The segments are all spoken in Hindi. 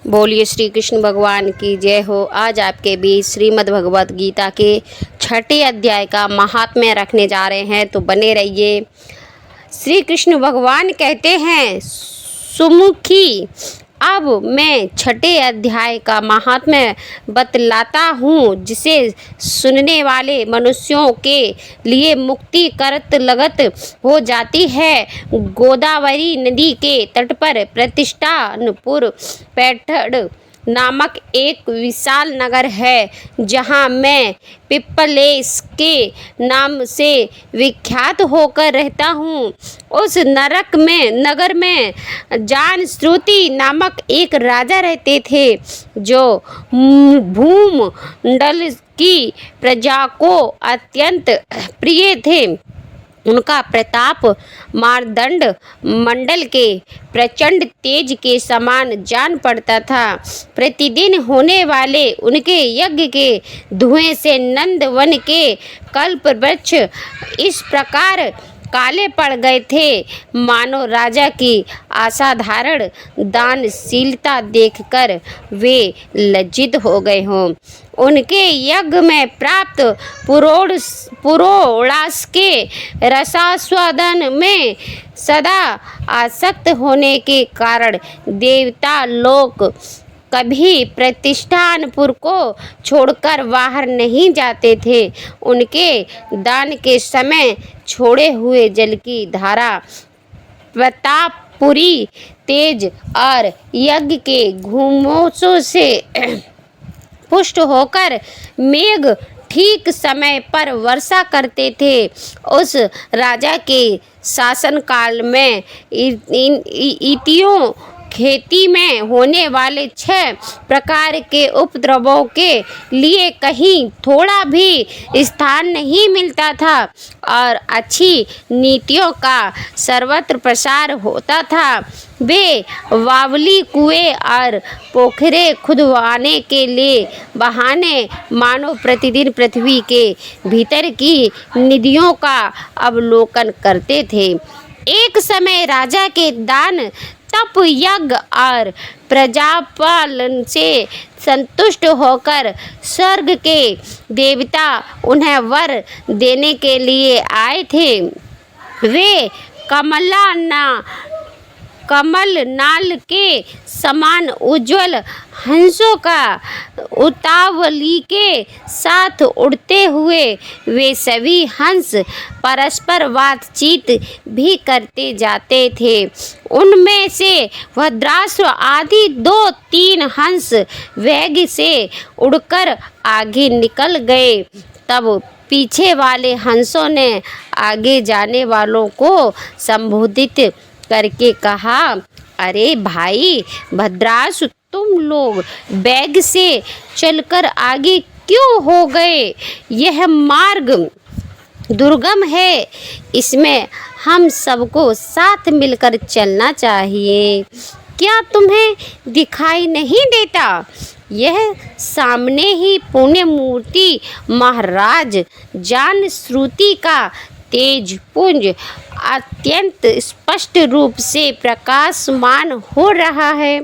बोलिए श्री कृष्ण भगवान की जय हो। आज आपके बीच श्रीमद् भगवत गीता के 6ठे अध्याय का महात्म्य रखने जा रहे हैं, तो बने रहिए। श्री कृष्ण भगवान कहते हैं, सुमुखी अब मैं 6ठे अध्याय का महात्म्य बतलाता हूँ, जिसे सुनने वाले मनुष्यों के लिए मुक्ति करत लगत हो जाती है। गोदावरी नदी के तट पर प्रतिष्ठानपुर पैठड़ नामक एक विशाल नगर है, जहाँ मैं पिप्पलेश के नाम से विख्यात होकर रहता हूँ। उस नगर में जानश्रुति नामक एक राजा रहते थे, जो भूमंडल की प्रजा को अत्यंत प्रिय थे। उनका प्रताप मार्तंड मंडल के प्रचंड तेज के समान जान पड़ता था। प्रतिदिन होने वाले उनके यज्ञ के धुएं से नंद वन के कल्प वृक्ष इस प्रकार काले पड़ गए थे, मानो राजा की असाधारण दानशीलता देखकर वे लज्जित हो गए हों। उनके यज्ञ में प्राप्त पुरोड़ास के रसास्वादन में सदा आसक्त होने के कारण देवता लोग कभी प्रतिष्ठानपुर को छोड़कर बाहर नहीं जाते थे। उनके दान के समय छोड़े हुए जल की धारा प्रतापपुरी तेज और यज्ञ के घूमों से पुष्ट होकर मेघ ठीक समय पर वर्षा करते थे। उस राजा के शासनकाल में इतियों खेती में होने वाले 6 प्रकार के उपद्रवों के लिए कहीं थोड़ा भी स्थान नहीं मिलता था, और अच्छी नीतियों का सर्वत्र प्रसार होता था। वे बावली कुएं और पोखरे खुदवाने के लिए बहाने मानो प्रतिदिन पृथ्वी के भीतर की निधियों का अवलोकन करते थे। एक समय राजा के दान, तप, यज्ञ और प्रजापालन से संतुष्ट होकर स्वर्ग के देवता उन्हें वर देने के लिए आए थे। वे कमल नाल के समान उज्जवल हंसों का उतावली के साथ उड़ते हुए वे सभी हंस परस्पर बातचीत भी करते जाते थे। उनमें से भद्राश्व आदि 2-3 हंस वेग से उड़कर आगे निकल गए। तब पीछे वाले हंसों ने आगे जाने वालों को संबोधित करके कहा, अरे भाई भद्राश्व, तुम लोग बैग से चलकर आगे क्यों हो गए? यह मार्ग दुर्गम है, इसमें हम सबको साथ मिलकर चलना चाहिए। क्या तुम्हें दिखाई नहीं देता? यह सामने ही पुण्य मूर्ति महाराज जानश्रुति का तेज पुंज अत्यंत स्पष्ट रूप से प्रकाशमान हो रहा है।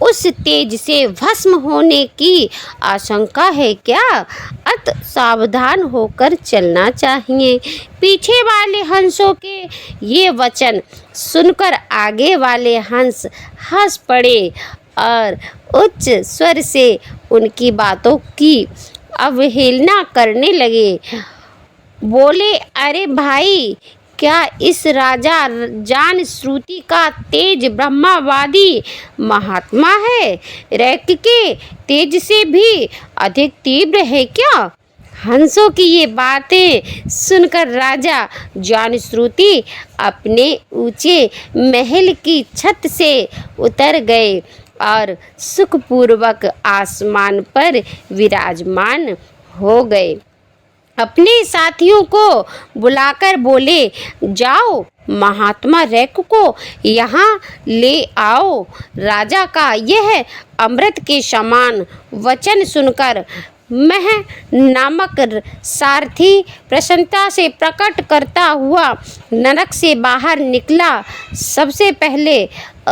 उस तेज से भस्म होने की आशंका है क्या? अत सावधान होकर चलना चाहिए। पीछे वाले हंसों के ये वचन सुनकर आगे वाले हंस हंस पड़े और उच्च स्वर से उनकी बातों की अवहेलना करने लगे। बोले, अरे भाई, क्या इस राजा जानश्रुति का तेज ब्रह्मवादी महात्मा है? रैक के तेज से भी अधिक तीव्र है क्या? हंसों की ये बातें सुनकर राजा जानश्रुति अपने ऊंचे महल की छत से उतर गए और सुखपूर्वक आसमान पर विराजमान हो गए। अपने साथियों को बुलाकर बोले, जाओ महात्मा रैक को यहाँ ले आओ। राजा का यह अमृत के समान वचन सुनकर मह नामक सारथी प्रसन्नता से प्रकट करता हुआ नरक से बाहर निकला। सबसे पहले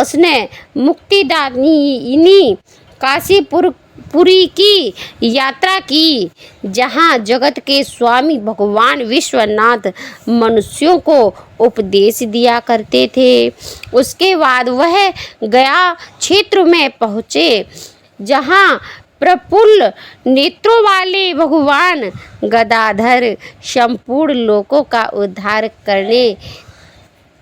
उसने मुक्तिदायिनी काशीपुरी की यात्रा की, जहाँ जगत के स्वामी भगवान विश्वनाथ मनुष्यों को उपदेश दिया करते थे। उसके बाद वह गया क्षेत्र में पहुँचे, जहाँ प्रफुल्ल नेत्रों वाले भगवान गदाधर संपूर्ण लोकों का उद्धार करने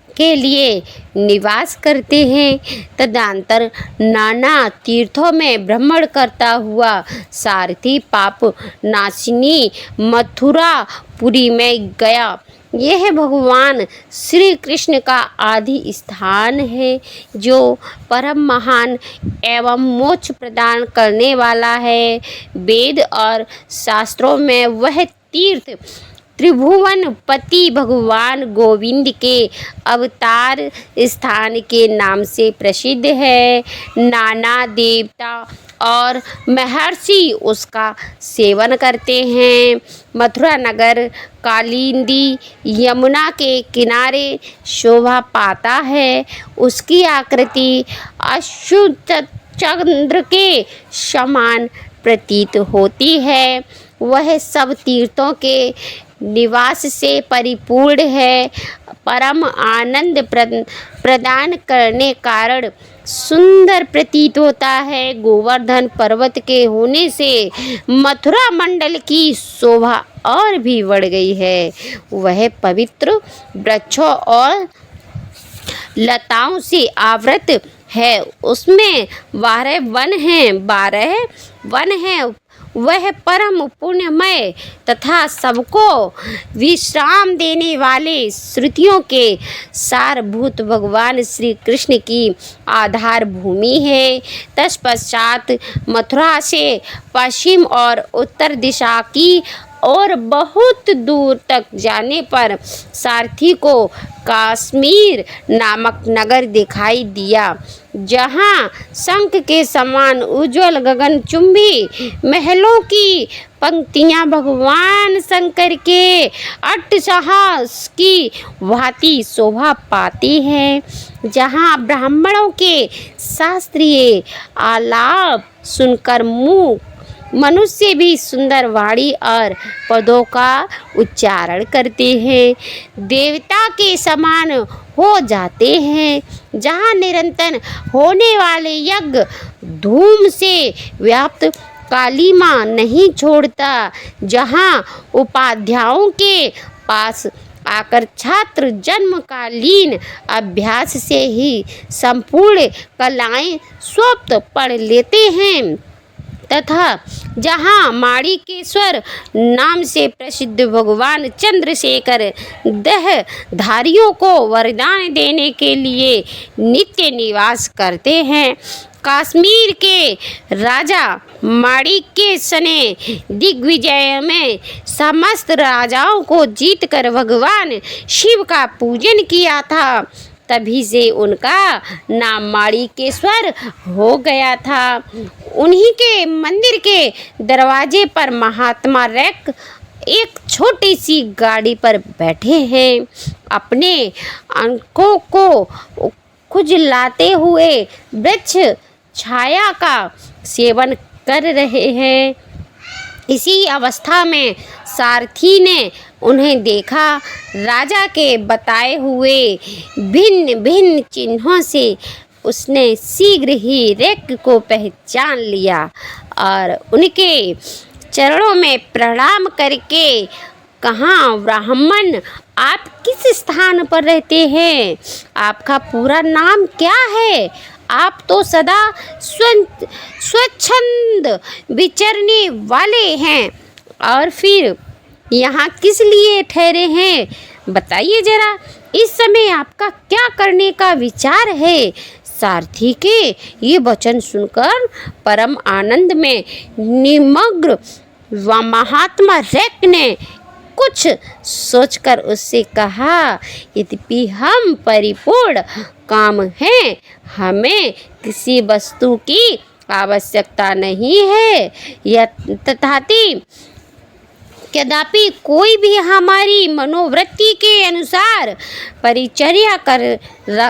के लिए निवास करते हैं। तदनंतर नाना तीर्थों में भ्रमण करता हुआ सारथी पाप नाशिनी मथुरापुरी में गया। यह भगवान श्री कृष्ण का आदि स्थान है, जो परम महान एवं मोक्ष प्रदान करने वाला है। वेद और शास्त्रों में वह तीर्थ त्रिभुवनपति भगवान गोविंद के अवतार स्थान के नाम से प्रसिद्ध है। नाना देवता और महर्षि उसका सेवन करते हैं। मथुरा नगर कालिंदी यमुना के किनारे शोभा पाता है। उसकी आकृति अच्युत चंद्र के समान प्रतीत होती है। वह सब तीर्थों के निवास से परिपूर्ण है। परम आनंद प्रदान करने कारण सुंदर प्रतीत होता है। गोवर्धन पर्वत के होने से मथुरा मंडल की शोभा और भी बढ़ गई है। वह पवित्र वृक्षों और लताओं से आवृत है। उसमें 12 वन हैं। वह परम पुण्यमय तथा सबको विश्राम देने वाले श्रुतियों के सारभूत भगवान श्री कृष्ण की आधार भूमि है। तत्पश्चात मथुरा से पश्चिम और उत्तर दिशा की और बहुत दूर तक जाने पर सारथी को कश्मीर नामक नगर दिखाई दिया, जहाँ शंख के समान उज्ज्वल गगनचुंबी महलों की पंक्तियाँ भगवान शंकर के अट्टहास की भांति शोभा पाती हैं। जहाँ ब्राह्मणों के शास्त्रीय आलाप सुनकर मनुष्य भी सुंदर वाणी और पदों का उच्चारण करते हैं, देवता के समान हो जाते हैं। जहाँ निरंतर होने वाले यज्ञ धूम से व्याप्त कालीमा नहीं छोड़ता, जहाँ उपाध्यायों के पास आकर छात्र जन्मकालीन अभ्यास से ही संपूर्ण कलाएं स्वतः पढ़ लेते हैं, तथा जहाँ माणिकेश्वर नाम से प्रसिद्ध भगवान चंद्रशेखर देहधारियों को वरदान देने के लिए नित्य निवास करते हैं। कश्मीर के राजा माणिक्य ने दिग्विजय में समस्त राजाओं को जीतकर भगवान शिव का पूजन किया था। तभी से उनका नाम माणिकेश्वर हो गया था। उन्हीं के मंदिर के दरवाजे पर महात्मा रैक एक छोटी सी गाड़ी पर बैठे हैं, अपने अंकों को खुजलाते हुए वृक्ष छाया का सेवन कर रहे हैं। इसी अवस्था में सारथी ने उन्हें देखा। राजा के बताए हुए भिन्न भिन्न चिन्हों से उसने शीघ्र ही रैक को पहचान लिया और उनके चरणों में प्रणाम करके कहा, ब्राह्मण, आप किस स्थान पर रहते हैं? आपका पूरा नाम क्या है? आप तो सदा स्वच्छंद विचरने वाले हैं, और फिर यहाँ किस लिए ठहरे हैं? बताइए जरा, इस समय आपका क्या करने का विचार है? सारथी के ये वचन सुनकर परम आनंद में निमग्न व महात्मा रैक ने कुछ सोचकर उससे कहा, यद्यपि हम परिपूर्ण काम हैं, हमें किसी वस्तु की आवश्यकता नहीं है। तथापि कदापि कोई भी हमारी मनोवृत्ति के अनुसार परिचर्या कर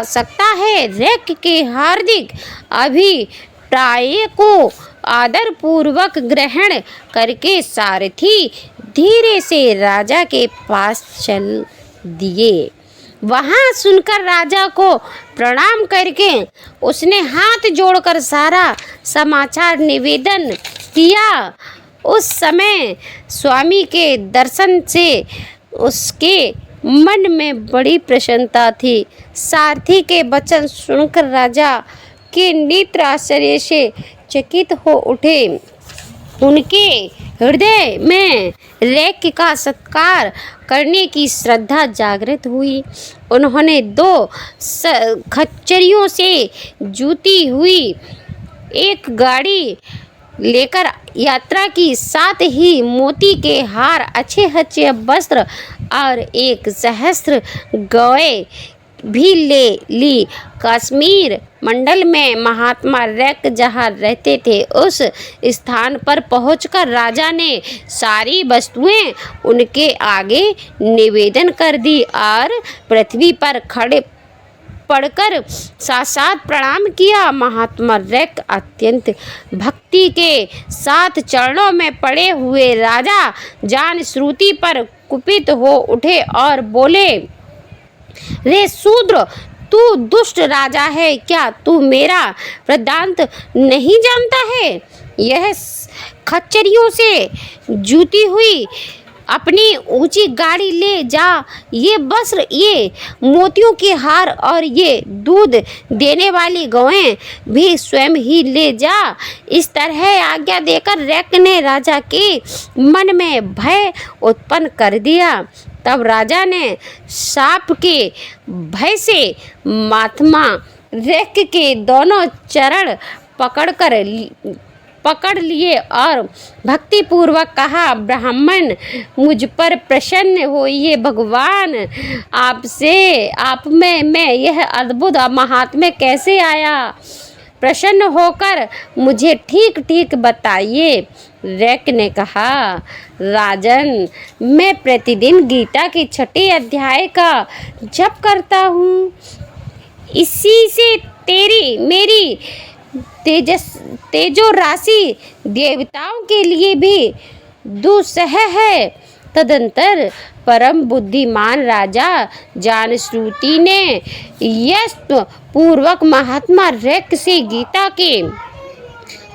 सकता है। रैक के हार्दिक अभिप्राय को आदर पूर्वक ग्रहण करके सारथी धीरे से राजा के पास चल दिए। वहाँ सुनकर राजा को प्रणाम करके उसने हाथ जोड़कर सारा समाचार निवेदन किया। उस समय स्वामी के दर्शन से उसके मन में बड़ी प्रसन्नता थी। सारथी के वचन सुनकर राजा के नेत्र आश्चर्य से चकित हो उठे। उनके हृदय में रैक का सत्कार करने की श्रद्धा जागृत हुई। उन्होंने 2 खच्चरियों से जुती हुई एक गाड़ी लेकर यात्रा की, साथ ही मोती के हार, अच्छे वस्त्र और 1 सहस्त्र गाय भी ले ली। कश्मीर मंडल में महात्मा रैक जहाँ रहते थे उस स्थान पर पहुंचकर राजा ने सारी वस्तुएं उनके आगे निवेदन कर दी और पृथ्वी पर खड़े पड़कर साष्टांग प्रणाम किया। महात्मा रैक अत्यंत भक्ति के साथ चरणों में पड़े हुए राजा जान श्रुति पर कुपित हो उठे और बोले, रे शूद्र, तू दुष्ट राजा है, क्या तू मेरा वृत्तांत नहीं जानता है? यह खच्चरियों से जुती हुई अपनी ऊंची गाड़ी ले जा, ये वस्त्र, ये मोतियों के हार और ये दूध देने वाली गौएं भी स्वयं ही ले जा। इस तरह आज्ञा देकर रैक ने राजा के मन में भय उत्पन्न कर दिया। तब राजा ने साप के भय से महात्मा रैक के दोनों चरण पकड़ लिए और भक्तिपूर्वक कहा, ब्राह्मण, मुझ पर प्रसन्न होइए। भगवान, आप में यह अद्भुत महात्म्य कैसे आया? प्रसन्न होकर मुझे ठीक ठीक बताइए। रैक ने कहा, राजन, मैं प्रतिदिन गीता के 6 अध्याय का जप करता हूँ। इसी से तेरी मेरी तेजो राशि देवताओं के लिए भी दुस्सह है। तदंतर परम बुद्धिमान राजा जानश्रुति ने यश पूर्वक महात्मा रैक से गीता के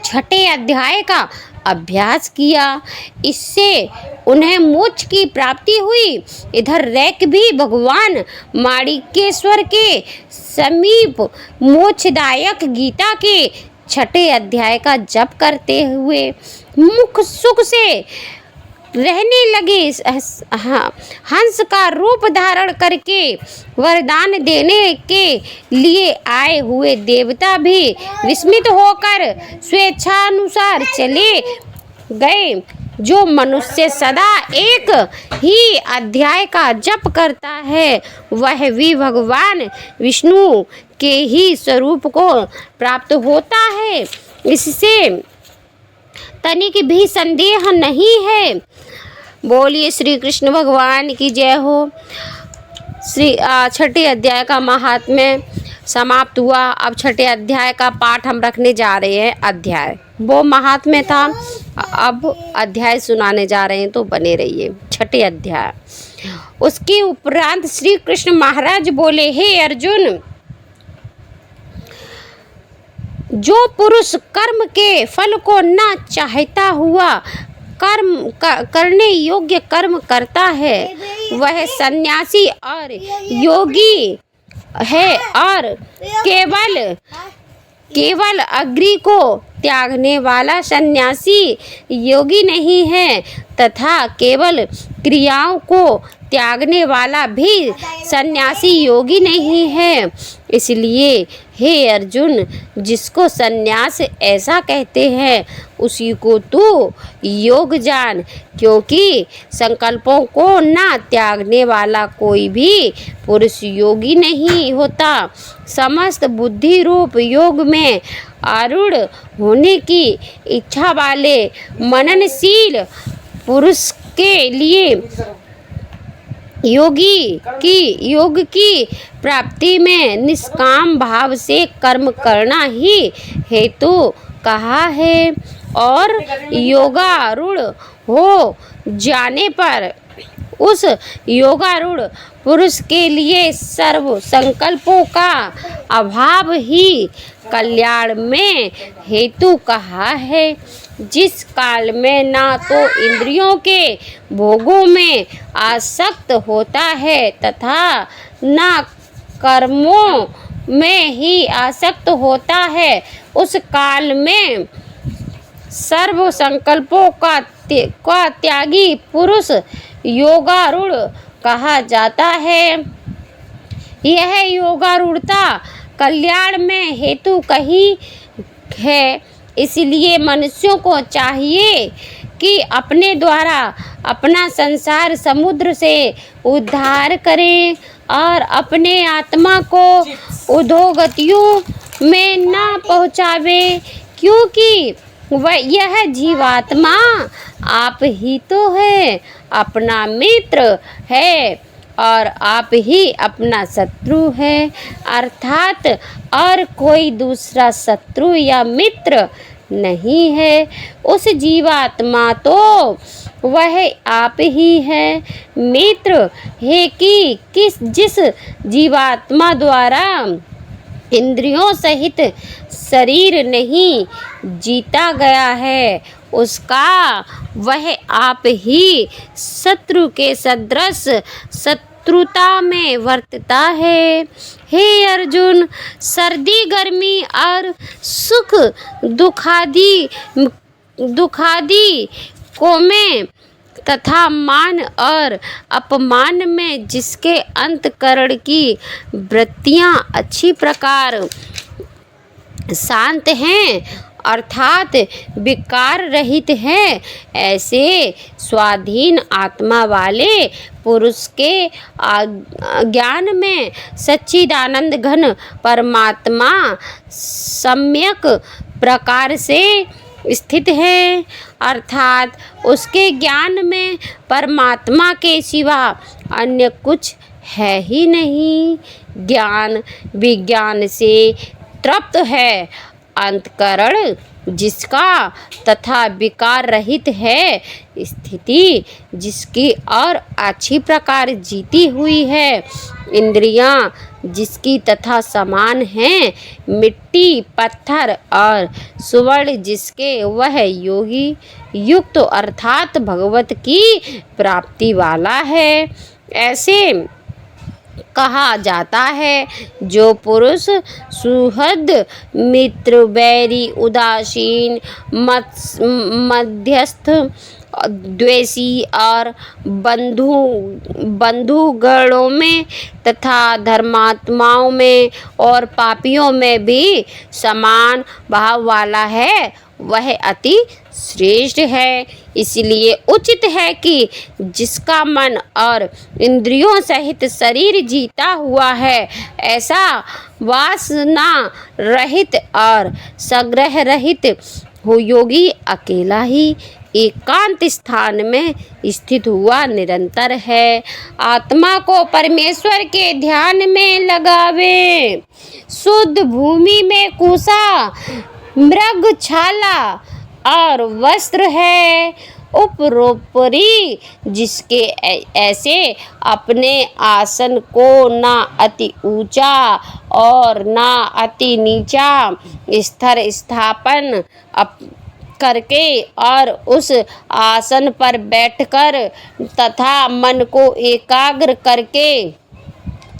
6 अध्याय का अभ्यास किया। इससे उन्हें मोक्ष की प्राप्ति हुई। इधर रैक भी भगवान माणिकेश्वर के समीप मोक्षदायक गीता के 6 अध्याय का जप करते हुए मुख सुख से रहने लगे। हंस का रूप धारण करके वरदान देने के लिए आए हुए देवता भी विस्मित होकर स्वेच्छानुसार चले गए। जो मनुष्य सदा एक ही अध्याय का जप करता है वह भी भगवान विष्णु के ही स्वरूप को प्राप्त होता है, इससे तनिक भी संदेह नहीं है। बोलिए श्री कृष्ण भगवान की जय हो। 6 अध्याय का महात्म्य समाप्त हुआ। अब 6 अध्याय का पाठ हम रखने जा रहे हैं। अध्याय वो महात्म्य था, अब अध्याय सुनाने जा रहे हैं, तो बने रहिए। 6 अध्याय। उसके उपरांत श्री कृष्ण महाराज बोले, हे अर्जुन, जो पुरुष कर्म के फल को न चाहता हुआ करने योग्य कर्म करता है वह सन्यासी और योगी है, और केवल अग्नि को त्यागने वाला सन्यासी योगी नहीं है, तथा केवल क्रियाओं को त्यागने वाला भी सन्यासी योगी नहीं है। इसलिए हे अर्जुन, जिसको सन्यास ऐसा कहते हैं उसी को तू योग जान, क्योंकि संकल्पों को ना त्यागने वाला कोई भी पुरुष योगी नहीं होता। समस्त बुद्धि रूप योग में आरूढ़ होने की इच्छा वाले मननशील पुरुष के लिए योग की प्राप्ति में निष्काम भाव से कर्म करना ही हेतु कहा है। और योगारूढ़ हो जाने पर उस योगारूढ़ पुरुष के लिए सर्व संकल्पों का अभाव ही कल्याण में हेतु कहा है। जिस काल में ना तो इंद्रियों के भोगों में आसक्त होता है तथा ना कर्मों में ही आसक्त होता है, उस काल में सर्व संकल्पों का त्यागी पुरुष योगारूढ़ कहा जाता है। यह योगारूढ़ता कल्याण में हेतु कही है। इसलिए मनुष्यों को चाहिए कि अपने द्वारा अपना संसार समुद्र से उद्धार करें और अपने आत्मा को अधोगतियों में न पहुँचावे, क्योंकि यह जीवात्मा आप ही तो है, अपना मित्र है और आप ही अपना शत्रु है, अर्थात और कोई दूसरा शत्रु या मित्र नहीं है। उस जीवात्मा तो वह आप ही है। मित्र है कि जिस जीवात्मा द्वारा इंद्रियों सहित शरीर नहीं जीता गया है, उसका वह आप ही शत्रु के सदृश शत्रुता में वर्तता है। हे अर्जुन, सर्दी गर्मी और सुख दुखादि को में तथा मान और अपमान में जिसके अंतकरण की वृत्तियां अच्छी प्रकार शांत हैं अर्थात विकार रहित है, ऐसे स्वाधीन आत्मा वाले पुरुष के ज्ञान में सच्चिदानंद घन परमात्मा सम्यक प्रकार से स्थित है, अर्थात उसके ज्ञान में परमात्मा के सिवा अन्य कुछ है ही नहीं। ज्ञान विज्ञान से तृप्त है, अंतकरण जिसका तथा विकार रहित है, स्थिति जिसकी और अच्छी प्रकार जीती हुई है, इंद्रियां जिसकी तथा समान हैं, मिट्टी पत्थर और सुवर्ण जिसके, वह योगी युक्त अर्थात भगवत की प्राप्ति वाला है। ऐसे कहा जाता है, जो पुरुष सुहृद मित्र बैरी उदासीन मध्यस्थ द्वेषी और बंधुगणों में तथा धर्मात्माओं में और पापियों में भी समान भाव वाला है, वह अति श्रेष्ठ है। इसलिए उचित है कि जिसका मन और इंद्रियों सहित शरीर जीता हुआ है, ऐसा वासना रहित और संग्रह रहित हो योगी अकेला ही एकांत स्थान में स्थित हुआ निरंतर है आत्मा को परमेश्वर के ध्यान में लगावे। शुद्ध भूमि में कुशा मृगछाला और वस्त्र है, उपरोपरि जिसके ऐसे अपने आसन को ना अति ऊंचा और ना अति नीचा स्थिर स्थापन करके और उस आसन पर बैठकर तथा मन को एकाग्र करके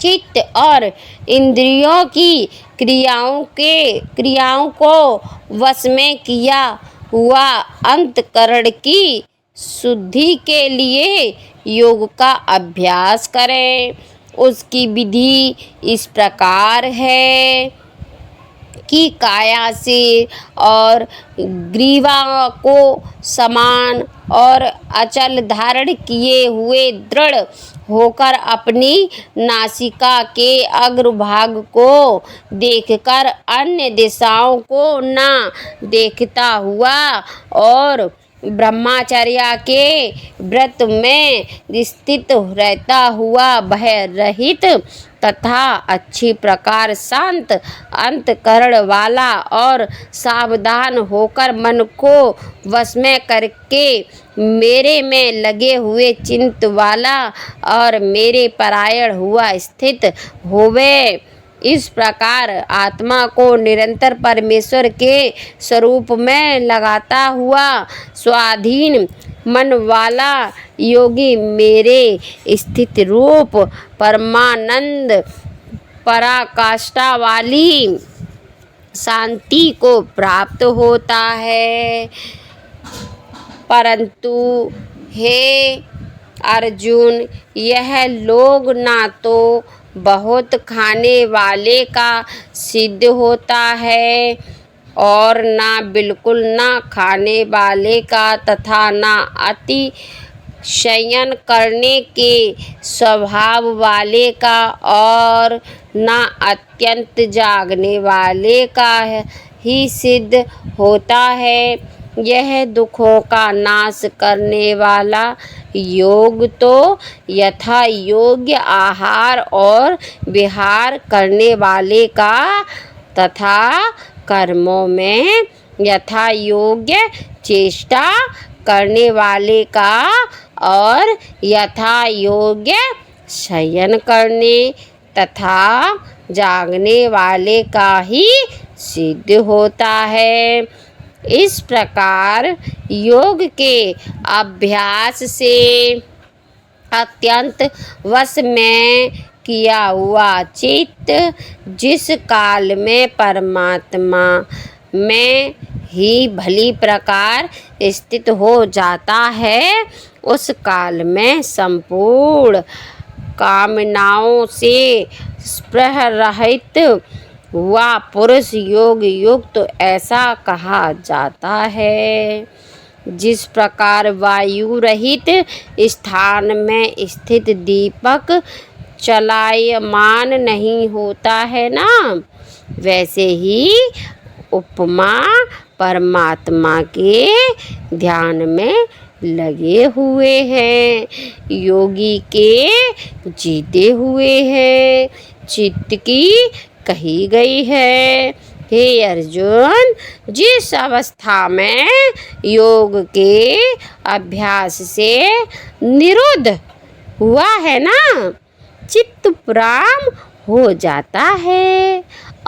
चित्त और इंद्रियों की क्रियाओं को वश में किया हुआ अंतकरण की शुद्धि के लिए योग का अभ्यास करें। उसकी विधि इस प्रकार है कि काया से और ग्रीवा को समान और अचल धारण किए हुए दृढ़ होकर अपनी नासिका के अग्रभाग को देखकर अन्य दिशाओं को न देखता हुआ और ब्रह्मचर्य के व्रत में स्थित रहता हुआ भय रहित तथा अच्छी प्रकार शांत अंतकरण वाला और सावधान होकर मन को वश में करके मेरे में लगे हुए चिंत वाला और मेरे परायण हुआ स्थित होवे। इस प्रकार आत्मा को निरंतर परमेश्वर के स्वरूप में लगाता हुआ स्वाधीन मन वाला योगी मेरे स्थित रूप परमानंद पराकाष्ठा वाली शांति को प्राप्त होता है। परंतु हे अर्जुन, यह लोग ना तो बहुत खाने वाले का सिद्ध होता है और ना बिल्कुल ना खाने वाले का तथा ना अति शयन करने के स्वभाव वाले का और ना अत्यंत जागने वाले का ही सिद्ध होता है। यह दुखों का नाश करने वाला योग तो यथा योग्य आहार और विहार करने वाले का तथा कर्मों में यथा योग्य चेष्टा करने वाले का और यथा योग्य शयन करने तथा जागने वाले का ही सिद्ध होता है। इस प्रकार योग के अभ्यास से अत्यंत वश में किया हुआ चित्त जिस काल में परमात्मा में ही भली प्रकार स्थित हो जाता है, उस काल में संपूर्ण कामनाओं से स्पृह रहित हुआ पुरुष योग युक्त तो ऐसा कहा जाता है। जिस प्रकार वायु रहित स्थान में स्थित दीपक चलायमान नहीं होता है ना, वैसे ही उपमा परमात्मा के ध्यान में लगे हुए हैं, योगी के जीते हुए हैं, चित्त की कही गई है। हे अर्जुन, जिस अवस्था में योग के अभ्यास से निरुद्ध हुआ है ना, चित्त प्राम हो जाता है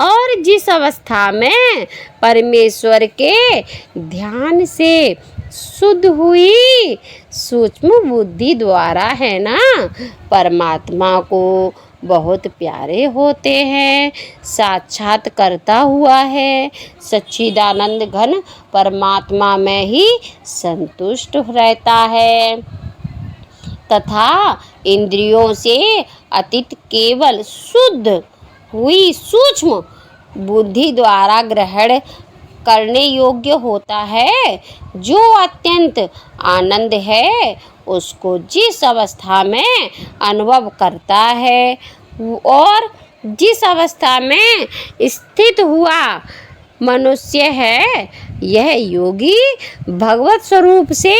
और जिस अवस्था में परमेश्वर के ध्यान से शुद्ध हुई सूक्ष्म बुद्धि द्वारा है ना परमात्मा को बहुत प्यारे होते हैं, साक्षात करता हुआ है, सच्चिदानंद घन परमात्मा में ही संतुष्ट रहता है तथा इंद्रियों से अतीत केवल शुद्ध हुई सूक्ष्म बुद्धि द्वारा ग्रहण करने योग्य होता है। जो अत्यंत आनंद है उसको जिस अवस्था में अनुभव करता है और जिस अवस्था में स्थित हुआ मनुष्य है, यह योगी भगवत स्वरूप से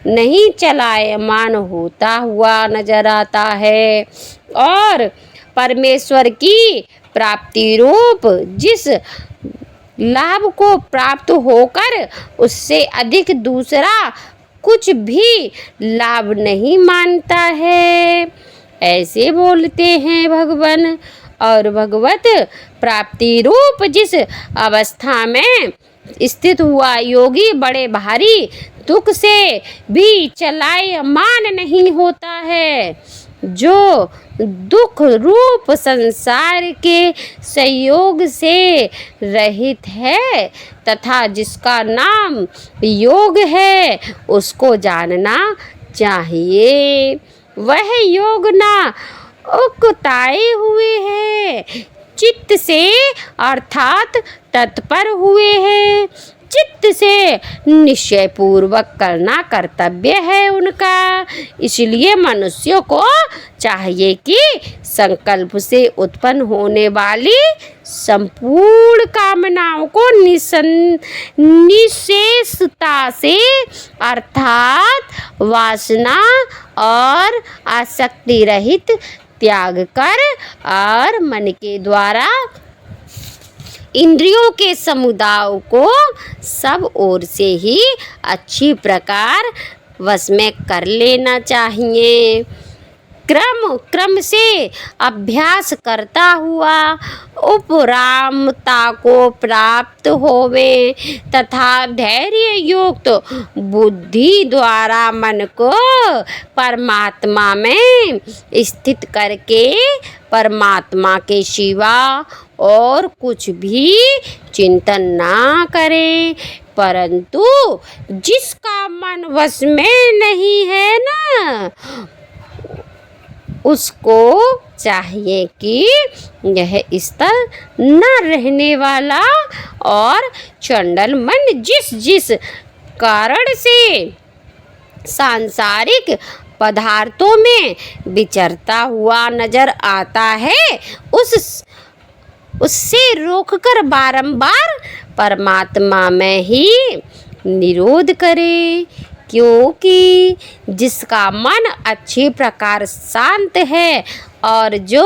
नहीं चलायमान होता हुआ नजर आता है और परमेश्वर की प्राप्ति रूप जिस लाभ को प्राप्त होकर उससे अधिक दूसरा कुछ भी लाभ नहीं मानता है, ऐसे बोलते हैं भगवान। और भगवत प्राप्ति रूप जिस अवस्था में स्थित हुआ योगी बड़े भारी दुख से भी चलायमान नहीं होता है, जो दुख रूप संसार के संयोग से रहित है तथा जिसका नाम योग है, उसको जानना चाहिए। वह योग ना उकताए हुए है, चित्त से अर्थात तत्पर हुए हैं चित्त से निश्चय पूर्वक करना कर्तव्य है उनका। इसलिए मनुष्यों को चाहिए कि संकल्प से उत्पन्न होने वाली संपूर्ण कामनाओं को निशेषता से अर्थात वासना और आसक्ति रहित त्याग कर और मन के द्वारा इंद्रियों के समुदाय को सब ओर से ही अच्छी प्रकार वश में कर लेना चाहिए। क्रम से अभ्यास करता हुआ उपरामता को प्राप्त होवे तथा धैर्य युक्त बुद्धि द्वारा मन को परमात्मा में स्थित करके परमात्मा के सिवा और कुछ भी चिंतन ना करें। परंतु जिसका मन वश में नहीं है ना, उसको चाहिए कि यह स्तर न रहने वाला और चंडल मन जिस कारण से सांसारिक पदार्थों में विचरता हुआ नजर आता है, उससे रोककर बारंबार परमात्मा में ही निरोध करे। क्योंकि जिसका मन अच्छी प्रकार शांत है और जो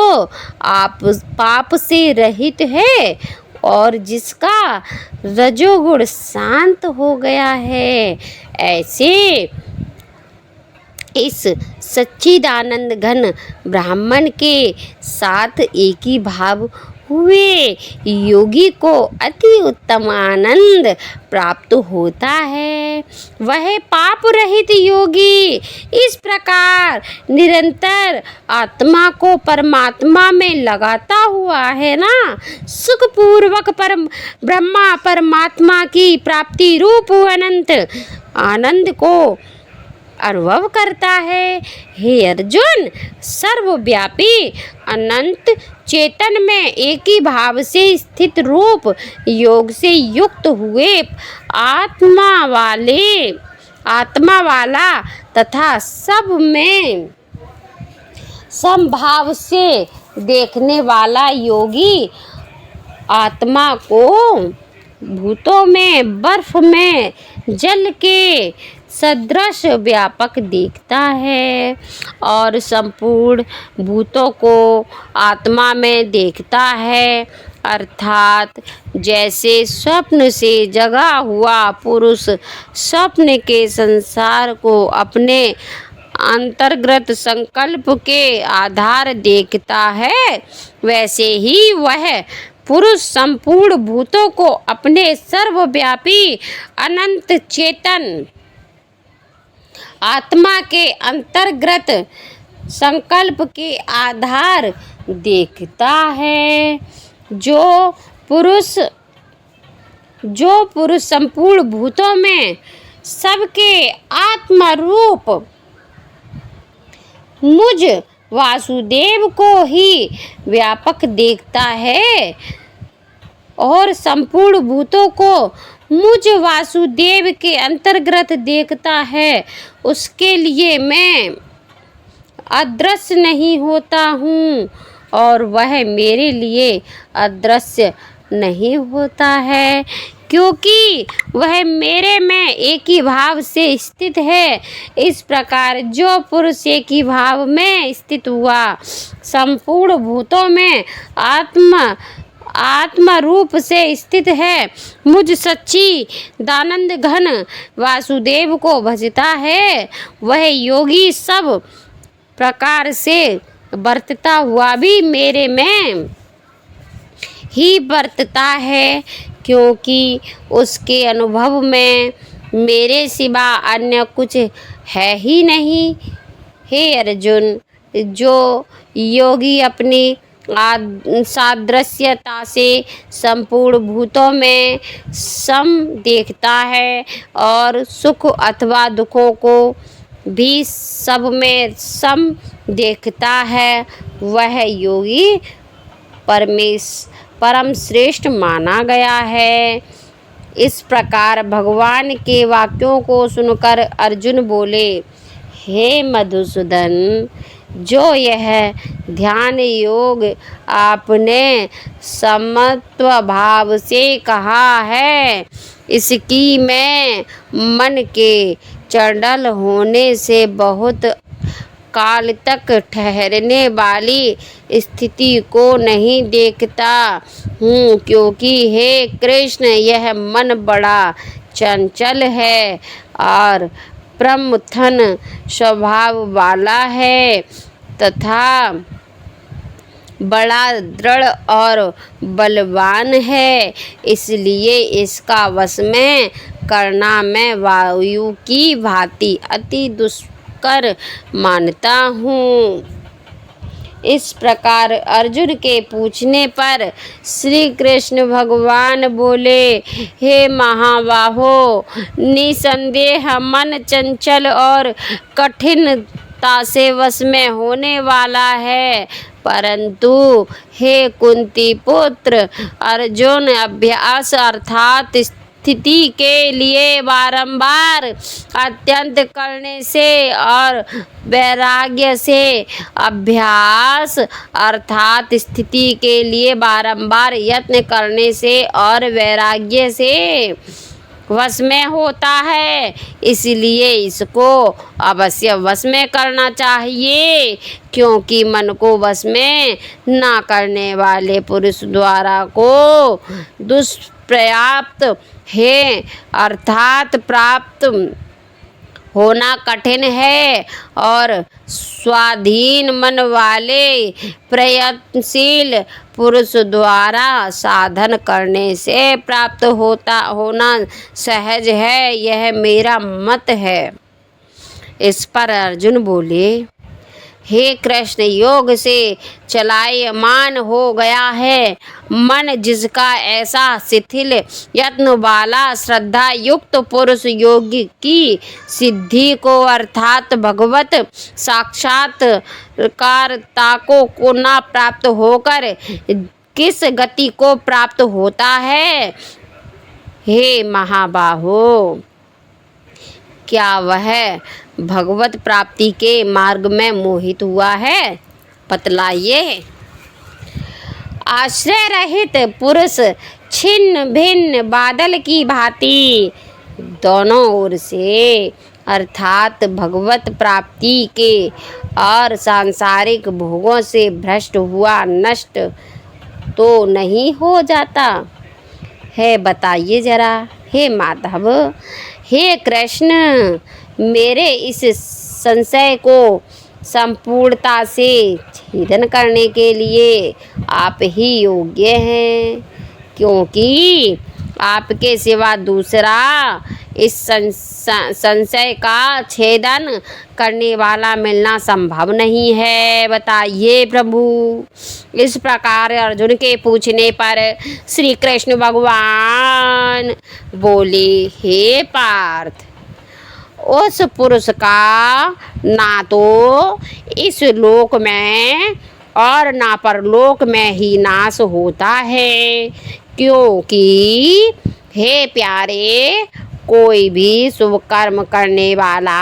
आप पाप से रहित है और जिसका रजोगुण शांत हो गया है, ऐसे इस सच्चिदानंद घन ब्राह्मण के साथ एक ही भाव हुए योगी को अति उत्तम आनंद प्राप्त होता है। वह पाप रहित योगी इस प्रकार निरंतर आत्मा को परमात्मा में लगाता हुआ है ना, सुखपूर्वक ब्रह्मा परमात्मा की प्राप्ति रूप अनंत आनंद को अनुभव करता है। हे अर्जुन, सर्वव्यापी अनंत चेतन में एक ही भाव से स्थित रूप योग से युक्त हुए आत्मा वाला तथा सब में समभाव से देखने वाला योगी आत्मा को भूतों में बर्फ में जल के सदृश व्यापक देखता है और संपूर्ण भूतों को आत्मा में देखता है। अर्थात जैसे स्वप्न से जगा हुआ पुरुष स्वप्न के संसार को अपने अंतर्गत संकल्प के आधार देखता है, वैसे ही वह पुरुष संपूर्ण भूतों को अपने सर्वव्यापी अनंत चेतन आत्मा के अंतर्गत संकल्प के आधार देखता है। जो पुरुष संपूर्ण भूतों में सबके आत्मा रूप मुझ वासुदेव को ही व्यापक देखता है और संपूर्ण भूतों को मुझ वासुदेव के अंतर्गत देखता है, उसके लिए मैं अदृश्य नहीं होता हूँ और वह मेरे लिए अदृश्य नहीं होता है, क्योंकि वह मेरे में एक ही भाव से स्थित है। इस प्रकार जो पुरुष एक ही भाव में स्थित हुआ संपूर्ण भूतों में आत्मा रूप से स्थित है, मुझ सच्ची दानंद घन वासुदेव को भजता है, वह योगी सब प्रकार से बरतता हुआ भी मेरे में ही बरतता है, क्योंकि उसके अनुभव में मेरे सिवा अन्य कुछ है ही नहीं। हे अर्जुन, जो योगी अपनी सादृश्यता से संपूर्ण भूतों में सम देखता है और सुख अथवा दुखों को भी सब में सम देखता है, वह योगी परम श्रेष्ठ माना गया है। इस प्रकार भगवान के वाक्यों को सुनकर अर्जुन बोले, हे मधुसूदन, जो यह ध्यान योग आपने समत्व भाव से कहा है, इसकी मैं मन के चंचल होने से बहुत काल तक ठहरने वाली स्थिति को नहीं देखता हूँ, क्योंकि हे कृष्ण, यह मन बड़ा चंचल है और प्रमथन स्वभाव वाला है तथा बड़ा दृढ़ और बलवान है। इसलिए इसका वश में करना मैं वायु की भांति अति दुष्कर मानता हूँ। इस प्रकार अर्जुन के पूछने पर श्री कृष्ण भगवान बोले, हे महाबाहो, निसंदेह मन चंचल और कठिनता से वश में होने वाला है, परंतु हे कुंती पुत्र अर्जुन, अभ्यास अर्थात स्थिति के लिए बारंबार अत्यंत करने से और वैराग्य से, अभ्यास अर्थात स्थिति के लिए बारंबार यत्न करने से और वैराग्य से वश में होता है। इसलिए इसको अवश्य वश में करना चाहिए, क्योंकि मन को वश में ना करने वाले पुरुष द्वारा को दुष्प्राप्त है, अर्थात प्राप्त होना कठिन है, और स्वाधीन मन वाले प्रयत्नशील पुरुष द्वारा साधन करने से प्राप्त होना सहज है। यह मेरा मत है। इस पर अर्जुन बोले, हे कृष्ण, योग से चलायमान हो गया है मन जिसका, ऐसा शिथिल यत्न वाला श्रद्धा युक्त पुरुष योगी की सिद्धि को अर्थात भगवत साक्षात्कारता को न प्राप्त होकर किस गति को प्राप्त होता है? हे महाबाहो, क्या वह भगवत प्राप्ति के मार्ग में मोहित हुआ है? बतलाइए। आश्रय रहित पुरुष छिन्न भिन्न बादल की भांति दोनों ओर से अर्थात भगवत प्राप्ति के और सांसारिक भोगों से भ्रष्ट हुआ नष्ट तो नहीं हो जाता है? बताइए जरा। हे माधव, हे कृष्ण, मेरे इस संशय को संपूर्णता से छेदन करने के लिए आप ही योग्य हैं, क्योंकि आपके सिवा दूसरा इस संशय का छेदन करने वाला मिलना संभव नहीं है। बताइए प्रभु। इस प्रकार अर्जुन के पूछने पर श्री कृष्ण भगवान बोले, हे पार्थ, उस पुरुष का ना तो इस लोक में और ना परलोक में ही नाश होता है, क्योंकि हे प्यारे, कोई भी शुभ कर्म करने वाला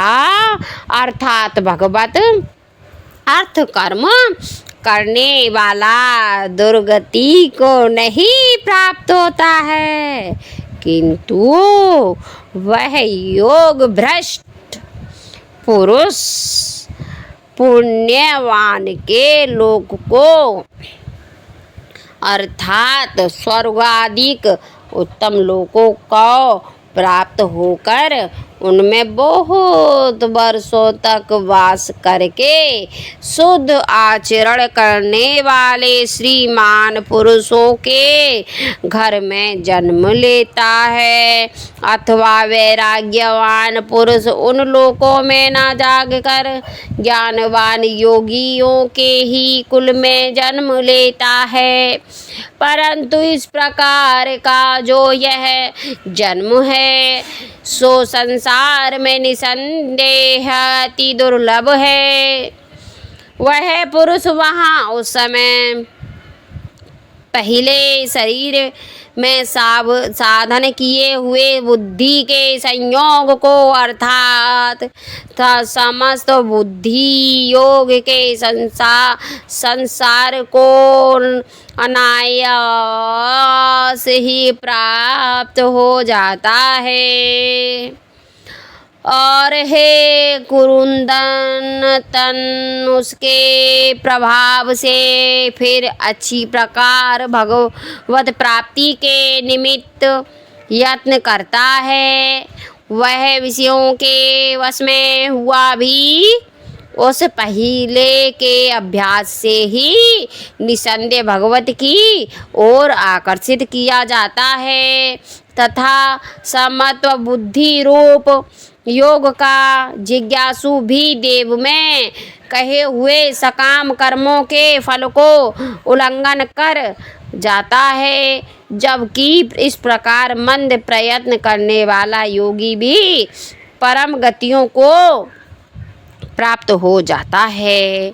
अर्थात भगवत अर्थ कर्म करने वाला दुर्गति को नहीं प्राप्त होता है, किंतु वह योग भ्रष्ट पुरुष पुण्यवान के लोक को अर्थात स्वर्गादिक उत्तम लोकों को प्राप्त होकर उनमें बहुत वर्षों तक वास करके शुद्ध आचरण करने वाले श्रीमान पुरुषों के घर में जन्म लेता है, अथवा वैराग्यवान पुरुष उन लोकों में न जाकर ज्ञानवान योगियों के ही कुल में जन्म लेता है। परंतु इस प्रकार का जो यह जन्म है सो संसार में निसंदेह अति दुर्लभ है। वह पुरुष वहाँ उस समय पहले शरीर में साधन किए हुए बुद्धि के संयोग को अर्थात समस्त बुद्धि योग के संसार को अनायास ही प्राप्त हो जाता है। और हे कुरुंदन तन उसके प्रभाव से फिर अच्छी प्रकार भगवत प्राप्ति के निमित्त यत्न करता है। वह विषयों के वश में हुआ भी उस पहले के अभ्यास से ही निसंदेह भगवत की ओर आकर्षित किया जाता है तथा समत्व बुद्धि रूप योग का जिज्ञासु भी देव में कहे हुए सकाम कर्मों के फल को उल्लंघन कर जाता है, जबकि इस प्रकार मंद प्रयत्न करने वाला योगी भी परम गतियों को प्राप्त हो जाता है।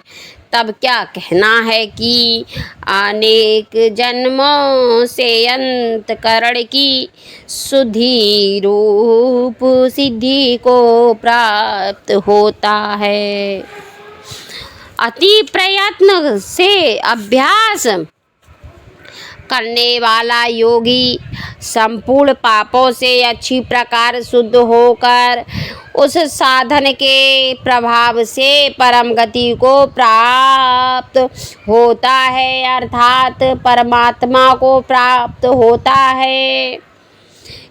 तब क्या कहना है कि अनेक जन्मों से अंतकरण की शुद्धि रूप सिद्धि को प्राप्त होता है। अति प्रयत्न से अभ्यास करने वाला योगी संपूर्ण पापों से अच्छी प्रकार शुद्ध होकर उस साधन के प्रभाव से परम गति को प्राप्त होता है, अर्थात परमात्मा को प्राप्त होता है।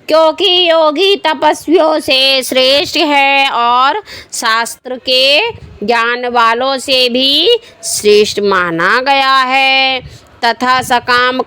क्योंकि योगी तपस्वियों से श्रेष्ठ है और शास्त्र के ज्ञान वालों से भी श्रेष्ठ माना गया है तथा सकाम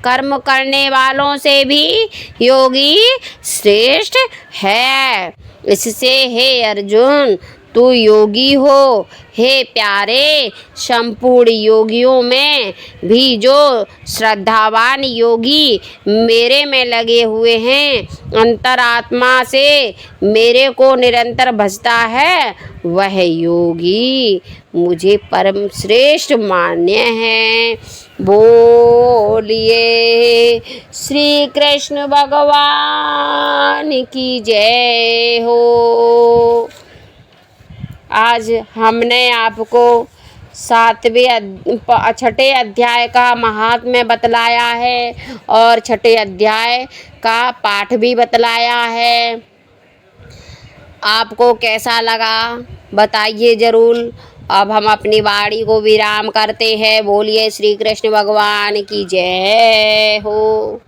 कर्म करने वालों से भी योगी श्रेष्ठ है। इससे हे अर्जुन तू योगी हो। हे प्यारे, संपूर्ण योगियों में भी जो श्रद्धावान योगी मेरे में लगे हुए हैं, अंतरात्मा से मेरे को निरंतर भजता है, वह योगी मुझे परम श्रेष्ठ मान्य है। बोलिए श्री कृष्ण भगवान की जय हो। आज हमने आपको छठे अध्याय का महात्म्य बतलाया है और छठे अध्याय का पाठ भी बतलाया है। आपको कैसा लगा बताइए ज़रूर। अब हम अपनी वाणी को विराम करते हैं। बोलिए श्री कृष्ण भगवान की जय हो।